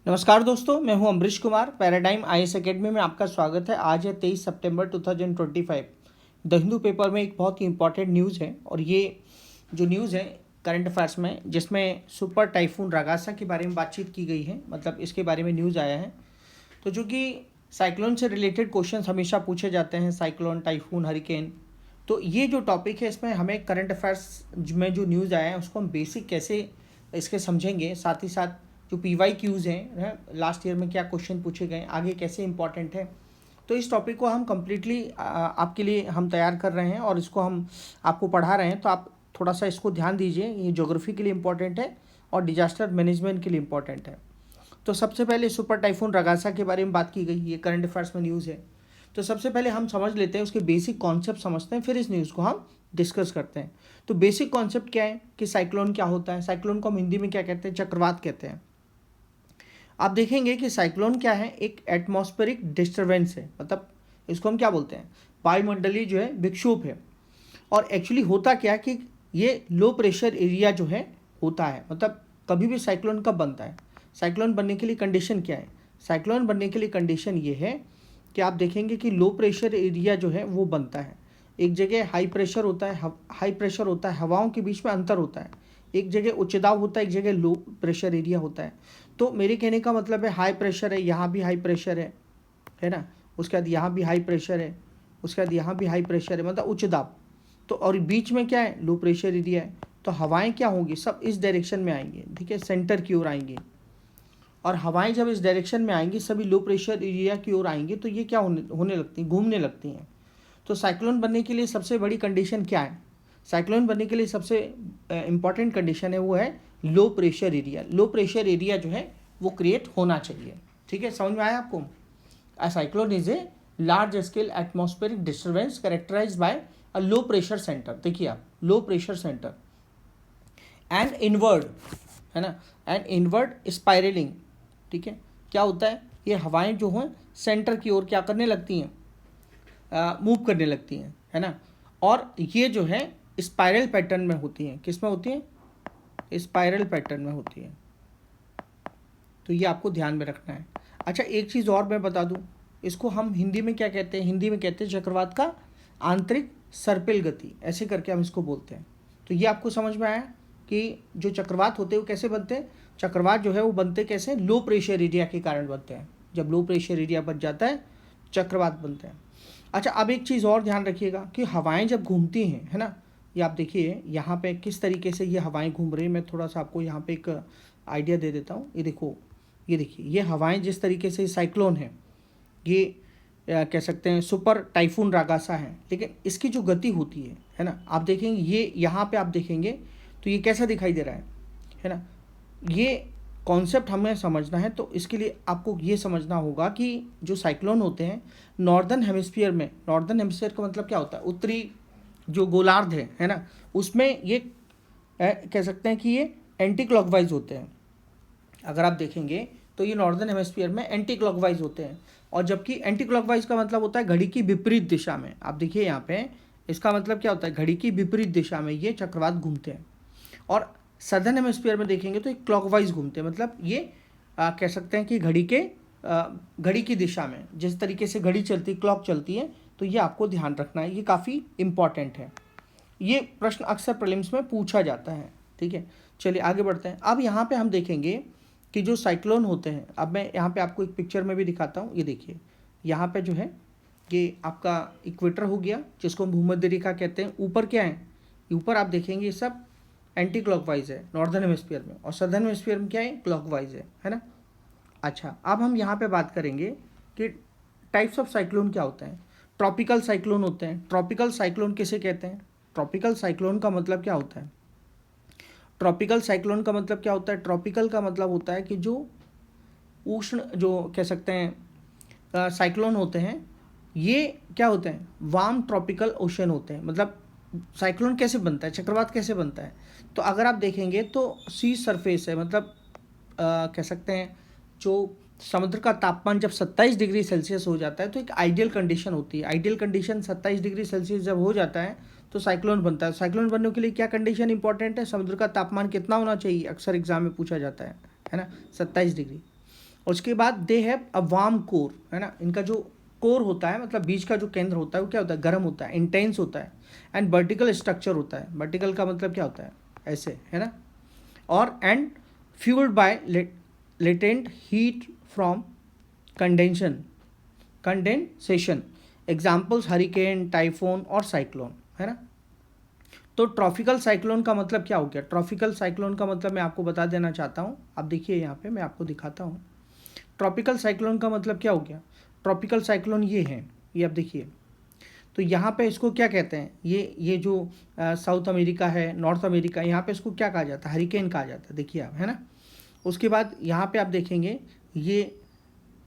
नमस्कार दोस्तों, मैं हूं Amrish Kumar. Paradigm IAS academy में आपका स्वागत है। आज है 23 सितंबर 2025। द हिंदू पेपर में एक बहुत ही इंपॉर्टेंट न्यूज़ है और ये जो न्यूज़ है करंट अफेयर्स में, जिसमें सुपर टाइफून रागासा के बारे में बातचीत की गई है, मतलब इसके बारे में न्यूज़ आया है। तो जो कि साइक्लोन से रिलेटेड क्वेश्चन हमेशा पूछे जाते हैं, साइक्लोन, टाइफून, हरिकेन। तो ये जो टॉपिक है, इसमें हमें करंट अफेयर्स में जो न्यूज़ आया है उसको हम बेसिक कैसे इसके समझेंगे, साथ ही साथ जो PYQs हैं, लास्ट ईयर में क्या क्वेश्चन पूछे गए, आगे कैसे इंपॉर्टेंट है। तो इस टॉपिक को हम कम्प्लीटली आपके लिए हम तैयार कर रहे हैं और इसको हम आपको पढ़ा रहे हैं। तो आप थोड़ा सा इसको ध्यान दीजिए, ये ज्योग्राफी के लिए इम्पॉर्टेंट है और डिजास्टर मैनेजमेंट के लिए इम्पॉर्टेंट है। तो सबसे पहले सुपर टाइफून रगासा के बारे में बात की गई, ये करंट अफेयर्स में न्यूज़ है। तो सबसे पहले हम समझ लेते हैं, उसके बेसिक कॉन्सेप्ट समझते हैं, फिर इस न्यूज़ को हम डिस्कस करते हैं। तो बेसिक कॉन्सेप्ट क्या है कि साइक्लोन क्या होता है। साइक्लोन को हम हिंदी में क्या कहते हैं? चक्रवात कहते हैं। आप देखेंगे कि साइक्लोन क्या है, एक एटमॉस्फेरिक डिस्टर्बेंस है, मतलब इसको हम क्या बोलते हैं, वायुमंडलीय जो है विक्षोभ है। और एक्चुअली होता क्या कि ये लो प्रेशर एरिया जो है होता है, मतलब कभी भी साइक्लोन कब बनता है, साइक्लोन बनने के लिए कंडीशन क्या है। साइक्लोन बनने के लिए कंडीशन ये है कि आप देखेंगे कि लो प्रेशर एरिया जो है वो बनता है। एक जगह हाई प्रेशर होता है, हाई प्रेशर होता है, हवाओं के बीच में अंतर होता है। एक जगह उच्च दाब होता है, एक जगह लो प्रेशर एरिया होता है। तो मेरे कहने का मतलब है, हाई प्रेशर है, यहाँ भी हाई प्रेशर है ना, उसके बाद यहाँ भी हाई प्रेशर है, उसके बाद यहाँ भी हाई प्रेशर है, मतलब उच्च दाब। तो और बीच में क्या है, लो प्रेशर एरिया है। तो हवाएं क्या होंगी, सब इस डायरेक्शन में आएंगी, ठीक है, सेंटर की ओर आएंगी। और हवाएं जब इस डायरेक्शन में आएंगी, सभी लो प्रेशर एरिया की ओर आएंगी, तो ये क्या होने लगती हैं, घूमने लगती हैं। तो साइक्लोन बनने के लिए सबसे बड़ी कंडीशन क्या है? साइक्लोन बनने के लिए सबसे इंपॉर्टेंट कंडीशन है, वो है low pressure area. Low pressure area जो है वो क्रिएट होना चाहिए। ठीक है, समझ में आया आपको? A cyclone is a large scale atmospheric disturbance characterised by a low pressure centre. देखिए आप, low pressure centre and inward, है ना, एंड इनवर्ड स्पाइरलिंग। ठीक है, क्या होता है, ये हवाएं जो हैं सेंटर की ओर क्या करने लगती हैं, मूव करने लगती हैं, है ना। और ये जो है स्पाइरल पैटर्न में होती हैं। किस में होती हैं? स्पाइरल पैटर्न में होती हैं। तो ये आपको ध्यान में रखना है। अच्छा, एक चीज़ और मैं बता दूं, इसको हम हिंदी में क्या कहते हैं? हिंदी में कहते हैं चक्रवात का आंतरिक सर्पिल गति, ऐसे करके हम इसको बोलते हैं। तो ये आपको समझ में आया कि जो चक्रवात होते हैं वो कैसे बनते हैं। चक्रवात जो है वो बनते कैसे? लो प्रेशर एरिया के कारण बनते हैं। जब लो प्रेशर एरिया बन जाता है, चक्रवात बनते हैं। अच्छा, अब एक चीज़ और ध्यान रखिएगा कि हवाएं जब घूमती हैं, है ना, ये आप देखिए यहाँ पे किस तरीके से ये हवाएं घूम रही हैं। मैं थोड़ा सा आपको यहाँ पे एक आइडिया दे देता हूँ। ये देखो, ये देखिए, ये हवाएं जिस तरीके से साइक्लोन है, ये कह सकते हैं सुपर टाइफून रागासा है, लेकिन इसकी जो गति होती है ना, आप देखेंगे ये यहाँ पे आप देखेंगे तो ये कैसा दिखाई दे रहा है ना। ये कॉन्सेप्ट हमें समझना है, तो इसके लिए आपको ये समझना होगा कि जो साइक्लोन होते हैं नॉर्दर्न हेमिस्फीयर में, नॉर्दर्न हेमिस्फीयर का मतलब क्या होता है, उत्तरी जो गोलार्ध है ना, उसमें ये कह सकते हैं कि ये एंटी क्लॉकवाइज होते हैं। अगर आप देखेंगे तो ये नॉर्दर्न हेमिस्फीयर में एंटी क्लॉकवाइज होते हैं, और जबकि एंटी क्लॉकवाइज का मतलब होता है घड़ी की विपरीत दिशा में। आप देखिए यहाँ पे, इसका मतलब क्या होता है, घड़ी की विपरीत दिशा में ये चक्रवात घूमते हैं। और सदर्न हेमिस्फीयर में देखेंगे तो एक क्लॉकवाइज घूमते हैं, मतलब ये कह सकते हैं कि घड़ी की दिशा में, जिस तरीके से घड़ी चलती, क्लॉक चलती है। तो ये आपको ध्यान रखना है, ये काफ़ी इंपॉर्टेंट है। ये प्रश्न अक्सर प्रीलिम्स में पूछा जाता है। ठीक है, चलिए आगे बढ़ते हैं। अब यहाँ पे हम देखेंगे कि जो साइक्लोन होते हैं, अब मैं यहाँ पे आपको एक पिक्चर में भी दिखाता हूँ। ये देखिए, यहाँ पे जो है ये आपका इक्वेटर हो गया, जिसको हम भूमध्य रेखा कहते हैं। ऊपर क्या है, ऊपर आप देखेंगे ये सब एंटी क्लॉकवाइज है नॉर्दर्न हेमिस्फीयर में, और सदर्न हेमिस्फीयर में क्या है, क्लॉकवाइज है ना। अच्छा, अब हम यहाँ पे बात करेंगे कि टाइप्स ऑफ साइक्लोन क्या होते हैं। ट्रॉपिकल साइक्लोन होते हैं। ट्रॉपिकल साइक्लोन किसे कहते हैं? ट्रॉपिकल साइक्लोन का मतलब क्या होता है? ट्रॉपिकल साइक्लोन का मतलब क्या होता है? ट्रॉपिकल का मतलब होता है कि जो उष्ण, जो कह सकते हैं साइक्लोन होते हैं, ये क्या होते हैं, वार्म ट्रॉपिकल ओशन होते हैं। मतलब साइक्लोन कैसे बनता है, चक्रवात कैसे बनता है? तो अगर आप देखेंगे तो सी सरफेस है, मतलब कह सकते हैं जो समुद्र का तापमान जब 27 डिग्री सेल्सियस हो जाता है तो एक आइडियल कंडीशन होती है। आइडियल कंडीशन 27 डिग्री सेल्सियस जब हो जाता है तो साइक्लोन बनता है। साइक्लोन बनने के लिए क्या कंडीशन इंपॉर्टेंट है? समुद्र का तापमान कितना होना चाहिए? अक्सर एग्जाम में पूछा जाता है ना, 27 डिग्री। और उसके बाद दे हैव अ वार्म कोर, है ना, इनका जो कोर होता है मतलब बीच का जो केंद्र होता है वो क्या होता है, गर्म होता है, इंटेंस होता है, एंड वर्टिकल स्ट्रक्चर होता है। वर्टिकल का मतलब क्या होता है, ऐसे, है ना, और and fuelled by latent heat from condensation condensation. Examples hurricane, typhoon और साइक्लोन, है ना। तो ट्रॉपिकल साइक्लोन का मतलब क्या हो गया, ट्रॉपिकल साइक्लोन का मतलब मैं आपको बता देना चाहता हूँ। आप देखिए यहाँ पे मैं आपको दिखाता हूँ ट्रॉपिकल साइक्लोन का मतलब क्या हो गया। ट्रॉपिकल साइक्लोन ये है, ये आप देखिए, तो यहाँ पे इसको क्या कहते हैं, ये जो साउथ अमेरिका है, नॉर्थ अमेरिका, यहाँ पे इसको क्या कहा जाता है, हरिकेन कहा जाता है, देखिए आप, है ना। उसके बाद यहाँ पे आप देखेंगे ये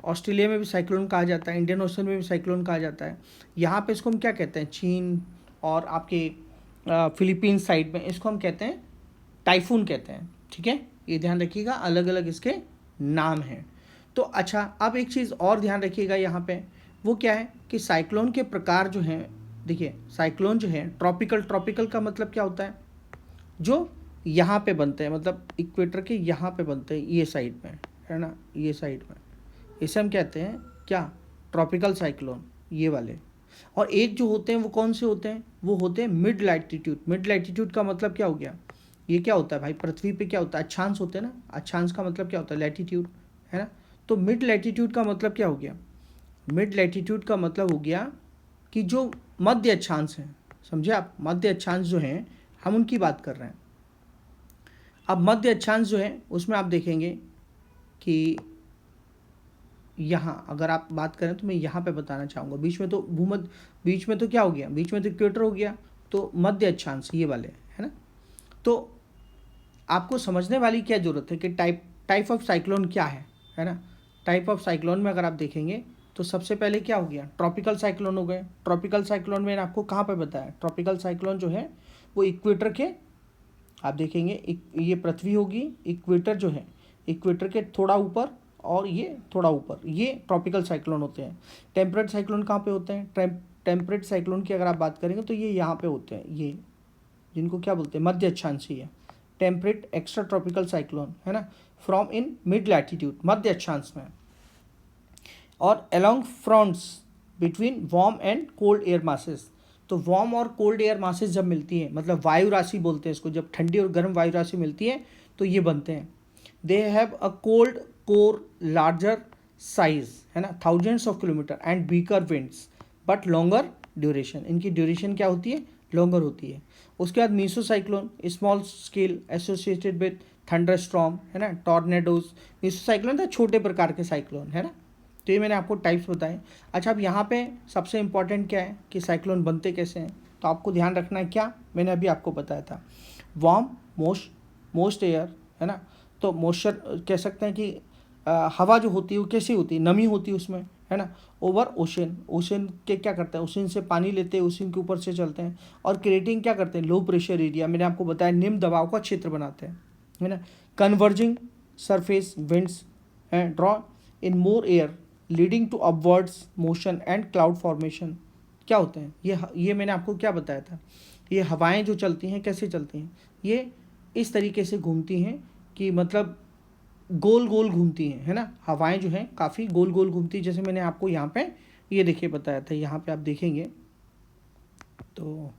ऑस्ट्रेलिया में भी साइक्लोन कहा जाता है, इंडियन ओशन में भी साइक्लोन कहा जाता है। यहाँ पे इसको हम क्या कहते हैं, चीन और आपके फिलीपींस साइड में इसको हम कहते हैं टाइफून कहते हैं, ठीक है। ये ध्यान रखिएगा, अलग अलग इसके नाम हैं। तो अच्छा, अब एक चीज़ और ध्यान रखिएगा यहाँ पे, वो क्या है कि साइक्लोन के प्रकार जो हैं, देखिए साइक्लोन जो है ट्रॉपिकल का मतलब क्या होता है, जो यहाँ पे बनते हैं, मतलब इक्वेटर के यहाँ पे बनते हैं, ये साइड में, है ना, ये साइड में, इसे हम कहते हैं क्या, ट्रॉपिकल साइक्लोन, ये वाले। और एक जो होते हैं वो कौन से होते हैं, वो होते हैं मिड लैटिट्यूड। मिड लैटिट्यूड का मतलब क्या हो गया, ये क्या होता है भाई, पृथ्वी पे क्या होता है, अक्षांश होते हैं ना, अक्षांश का मतलब क्या होता है, लैटिट्यूड, है ना। तो मिड लैटिट्यूड का मतलब क्या हो गया, मिड लैटिट्यूड का मतलब हो गया कि जो मध्य अक्षांश हैं, समझे आप, मध्य अक्षांश जो हैं हम उनकी बात कर रहे हैं। अब मध्य अक्षांश जो है उसमें आप देखेंगे कि यहाँ अगर आप बात करें तो मैं यहाँ पे बताना चाहूँगा, बीच में तो भूमध्य, बीच में तो क्या हो गया, बीच में तो इक्वेटर हो गया, तो मध्य अक्षांश ये वाले, है ना। तो आपको समझने वाली क्या ज़रूरत है कि टाइप ऑफ साइक्लोन क्या है ना। टाइप ऑफ साइक्लोन में अगर आप देखेंगे तो सबसे पहले क्या हो गया, ट्रॉपिकल साइक्लोन हो गए। ट्रॉपिकल साइक्लोन मैंने आपको कहाँ पे बताया, ट्रॉपिकल साइक्लोन जो है वो इक्वेटर के, आप देखेंगे ये पृथ्वी होगी, इक्वेटर जो है इक्वेटर के थोड़ा ऊपर और ये थोड़ा ऊपर, ये ट्रॉपिकल साइक्लोन होते हैं। टेम्परेट साइक्लोन कहाँ पे होते हैं, टेम्परेट साइक्लोन की अगर आप बात करेंगे तो ये यहाँ पे होते हैं, ये जिनको क्या बोलते हैं, मध्य अक्षांशीय, टेम्परेट एक्स्ट्रा ट्रॉपिकल साइक्लोन, है ना, फ्रॉम इन मिड लैटिट्यूड, मध्य अक्षांश में। और along fronts between warm and cold air masses. तो वार्म और कोल्ड एयर मासेस जब मिलती है, मतलब वायु राशि बोलते हैं इसको, जब ठंडी और गर्म वायु राशि मिलती है तो ये बनते हैं। They have a cold core larger size, है ना, thousands of kilometre and weaker winds but longer duration. इनकी ड्यूरेशन क्या होती है, लॉन्गर होती है। उसके बाद meso cyclone, small scale associated with thunderstorm, है ना, टॉर्नेडोज। मीसो साइक्लोन था छोटे प्रकार के साइक्लोन, है ना। तो ये मैंने आपको टाइप्स बताए। अच्छा, अब यहाँ पे सबसे इम्पॉर्टेंट क्या है कि साइक्लोन बनते कैसे हैं, तो आपको ध्यान रखना है क्या, मैंने अभी आपको बताया था, वार्म मोस्ट एयर, है ना। तो मॉइस्चर कह सकते हैं कि हवा जो होती है वो कैसी होती है, नमी होती है उसमें, है ना। ओवर ओशन, ओशन के क्या करते हैं, ओशन से पानी लेते हैं, ओशन के ऊपर से चलते हैं। और क्रिएटिंग क्या करते हैं, लो प्रेशर एरिया, मैंने आपको बताया निम्न दबाव का क्षेत्र बनाते हैं, है ना। Converging surface winds draw in more air leading to upwards motion and cloud formation. क्या होते हैं ये मैंने आपको क्या बताया था, ये हवाएं जो चलती हैं कैसे चलती हैं, ये इस तरीके से घूमती हैं कि मतलब गोल गोल घूमती हैं, है ना। हवाएं जो हैं काफ़ी गोल गोल घूमती हैं, जैसे मैंने आपको यहाँ पे ये देखिए बताया था। यहाँ पे आप देखेंगे तो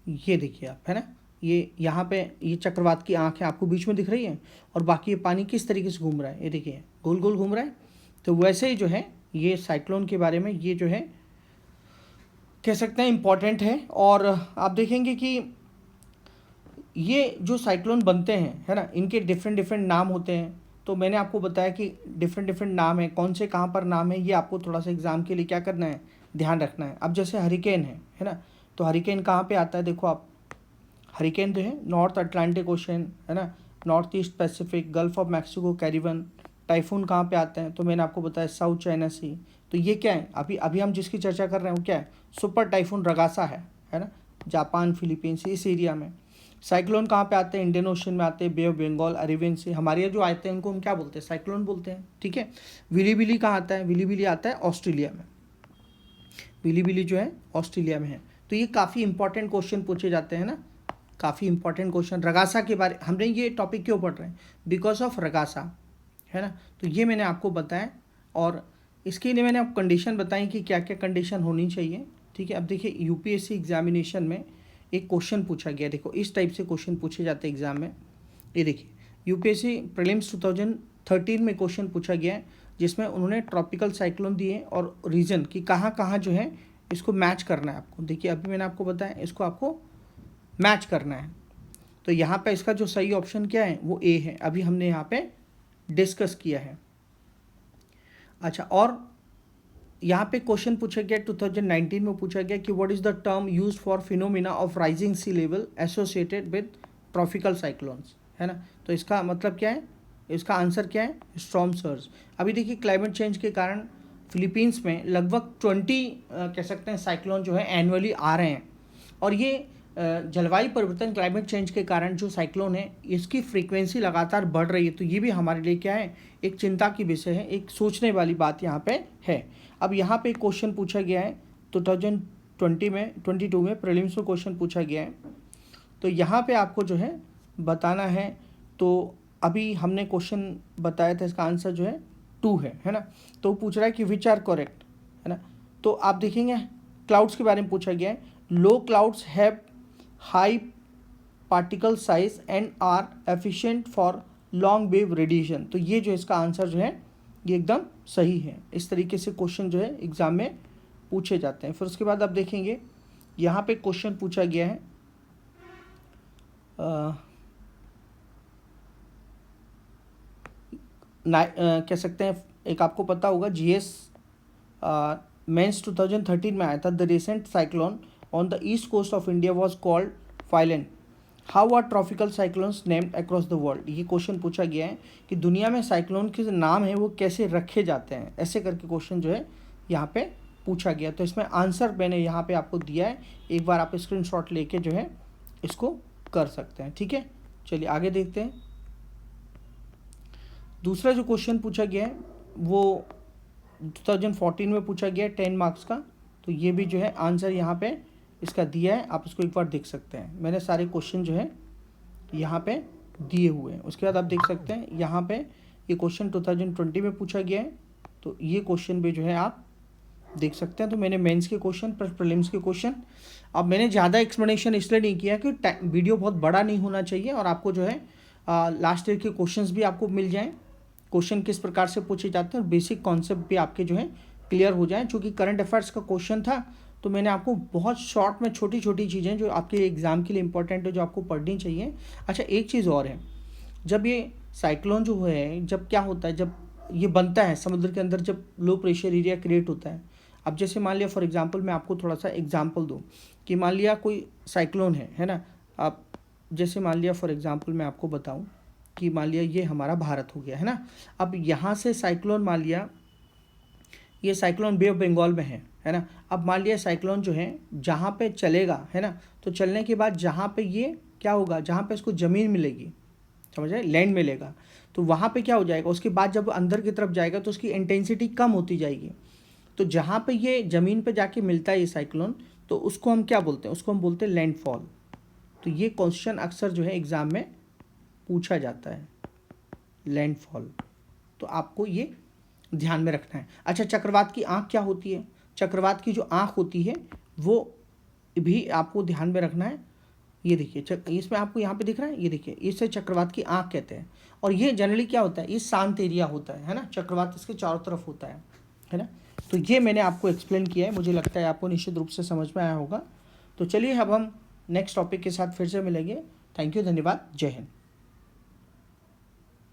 ये देखिए आप, है ना, ये यहाँ पे ये चक्रवात की आँख है, आपको बीच में दिख रही है, और बाकी ये पानी किस तरीके से घूम रहा है, ये देखिए गोल गोल घूम रहा है। तो वैसे ही जो है ये साइक्लोन के बारे में ये जो है कह सकते हैं इम्पॉर्टेंट है। और आप देखेंगे कि ये जो साइक्लोन बनते हैं, है ना, इनके डिफरेंट नाम होते हैं। तो मैंने आपको बताया कि डिफरेंट नाम है, कौन से कहाँ पर नाम है, ये आपको थोड़ा सा एग्जाम के लिए क्या करना है, ध्यान रखना है। अब जैसे हरिकेन है ना, तो हरिकेन कहाँ पे आता है, देखो आप, हरिकेन जो है नॉर्थ अटलांटिक ओशन, है ना, north east Pacific, gulf of Mexico, Caribbean. Typhoon कहाँ पे आते हैं, तो मैंने आपको बताया साउथ चाइना सी। तो ये क्या है, अभी हम जिसकी चर्चा कर रहे हैं वो क्या है, सुपर टाइफून रगासा है ना, जापान फिलीपींस इस एरिया में। साइक्लोन कहाँ पे आते हैं, इंडियन ओशन में आते हैं, बे ऑफ बंगाल, अरेबियन सी, हमारे यहाँ जो आते हैं उनको हम क्या बोलते हैं, साइक्लोन बोलते हैं, ठीक है। विलीबिली कहाँ आता है, विलीबिली आता है ऑस्ट्रेलिया में, विलीबिली जो है ऑस्ट्रेलिया में है। तो ये काफ़ी इंपॉर्टेंट क्वेश्चन पूछे जाते हैं ना, काफ़ी इंपॉर्टेंट क्वेश्चन। रगासा के बारे हमने ये टॉपिक क्यों पढ़ रहे हैं, बिकॉज ऑफ रगासा, है ना। तो ये मैंने आपको बताया और इसके लिए मैंने आपको कंडीशन बताई कि क्या क्या कंडीशन होनी चाहिए, ठीक है। अब देखिए यूपीएससी एग्जामिनेशन में एक क्वेश्चन पूछा गया, देखो इस टाइप से क्वेश्चन पूछे जाते हैं एग्जाम में। ये देखिए यूपीएससी प्रीलिम्स 2013 में क्वेश्चन पूछा गया है, जिसमें उन्होंने ट्रॉपिकल साइक्लोन दिए और रीजन कि कहाँ कहाँ जो है इसको मैच करना है आपको। देखिए अभी मैंने आपको बताया इसको आपको मैच करना है। तो यहाँ पे इसका जो सही ऑप्शन क्या है वो ए है, अभी हमने यहाँ पे डिस्कस किया है। अच्छा, और यहाँ पे क्वेश्चन पूछा गया 2019 में पूछा गया कि what is the term use for phenomena of rising sea level associated with tropical cyclones, है ना। तो इसका मतलब क्या है, इसका आंसर क्या है, स्टॉर्म सर्ज। अभी देखिए क्लाइमेट चेंज के कारण फिलीपींस में लगभग 20 कह सकते हैं साइक्लोन जो है एनुअली आ रहे हैं, और ये जलवायु परिवर्तन क्लाइमेट चेंज के कारण जो साइक्लोन है इसकी फ्रीक्वेंसी लगातार बढ़ रही है। तो ये भी हमारे लिए क्या है, एक चिंता की विषय है, एक सोचने वाली बात यहाँ पे है। अब यहाँ पे एक क्वेश्चन पूछा गया है 2022 में प्रीलिम्स में क्वेश्चन पूछा गया है, तो यहाँ पे आपको जो है बताना है। तो अभी हमने क्वेश्चन बताया था, इसका आंसर जो है 2 है ना। तो पूछ रहा है कि विच आर करेक्ट, है ना। तो आप देखेंगे क्लाउड्स के बारे में पूछा गया है, low clouds have high particle size and are efficient for long wave radiation. तो ये जो इसका आंसर जो है ये एकदम सही है। इस तरीके से क्वेश्चन जो है एग्जाम में पूछे जाते हैं। फिर उसके बाद आप देखेंगे यहाँ पे क्वेश्चन पूछा गया है कह सकते हैं, एक आपको पता होगा जीएस मेंस 2013 में आया था, the recent cyclone on the east coast of India was called Phailin, how are tropical cyclones named across the world. ये क्वेश्चन पूछा गया है कि दुनिया में साइक्लोन के जो नाम है वो कैसे रखे जाते हैं, ऐसे करके क्वेश्चन जो है यहाँ पे पूछा गया। तो इसमें आंसर मैंने यहाँ पे आपको दिया है, एक बार आप स्क्रीनशॉट लेके जो है इसको कर सकते हैं, ठीक है। चलिए आगे देखते हैं। दूसरा जो क्वेश्चन पूछा गया है वो 2014 में पूछा गया है 10 मार्क्स का। तो ये भी जो है आंसर यहाँ पे इसका दिया है, आप इसको एक बार देख सकते हैं। मैंने सारे क्वेश्चन जो है यहाँ पे दिए हुए हैं। उसके बाद आप देख सकते हैं यहाँ पे ये क्वेश्चन 2020 में पूछा गया है, तो ये क्वेश्चन भी जो है आप देख सकते हैं। तो मैंने मेंस के क्वेश्चन प्लस प्रीलिम्स के क्वेश्चन, अब मैंने ज़्यादा एक्सप्लेनेशन इसलिए नहीं किया कि वीडियो बहुत बड़ा नहीं होना चाहिए और आपको जो है लास्ट ईयर के क्वेश्चंस भी आपको मिल जाएँ, क्वेश्चन किस प्रकार से पूछे जाते हैं और बेसिक कॉन्सेप्ट भी आपके जो है क्लियर हो जाए। चूँकि करंट अफेयर्स का क्वेश्चन था तो मैंने आपको बहुत शॉर्ट में छोटी छोटी चीज़ें जो आपके एग्ज़ाम के लिए इंपॉर्टेंट है, जो आपको पढ़नी चाहिए। अच्छा, एक चीज़ और है, जब ये साइक्लोन जो है, जब क्या होता है, जब ये बनता है समुद्र के अंदर, जब लो प्रेशर एरिया क्रिएट होता है। अब जैसे मान लिया फॉर एग्जांपल मैं आपको थोड़ा सा एग्जांपल दूं कि मान लिया कोई साइक्लोन है ना। आप जैसे मान लिया फॉर एग्जांपल मैं आपको बताऊं कि मान लिया ये हमारा भारत हो गया, है ना। अब यहाँ से साइक्लोन, मान लिया ये साइक्लोन बे ऑफ बंगाल में है ना। अब मान लिया साइक्लोन जो है जहाँ पे चलेगा, है ना, तो चलने के बाद जहाँ पे ये क्या होगा, जहाँ पे इसको ज़मीन मिलेगी, समझ रहे, लैंड मिलेगा, तो वहाँ पे क्या हो जाएगा, उसके बाद जब अंदर की तरफ जाएगा तो उसकी इंटेंसिटी कम होती जाएगी। तो जहाँ पे ये ज़मीन पे जाके मिलता है ये साइक्लोन, तो उसको हम क्या बोलते हैं, उसको हम बोलते हैं लैंडफॉल। तो ये क्वेश्चन अक्सर जो है एग्ज़ाम में पूछा जाता है, लैंडफॉल। तो आपको ये ध्यान में रखना है। अच्छा, चक्रवात की आँख क्या होती है, चक्रवात की जो आँख होती है वो भी आपको ध्यान में रखना है। ये देखिए इसमें आपको यहाँ पे दिख रहा है, ये देखिए इसे चक्रवात की आँख कहते हैं। और ये जनरली क्या होता है, ये शांत एरिया होता है ना, चक्रवात इसके चारों तरफ होता है ना। तो ये मैंने आपको एक्सप्लेन किया है, मुझे लगता है आपको निश्चित रूप से समझ में आया होगा। तो चलिए अब हम नेक्स्ट टॉपिक के साथ फिर से मिलेंगे। थैंक यू, धन्यवाद, जय हिंद।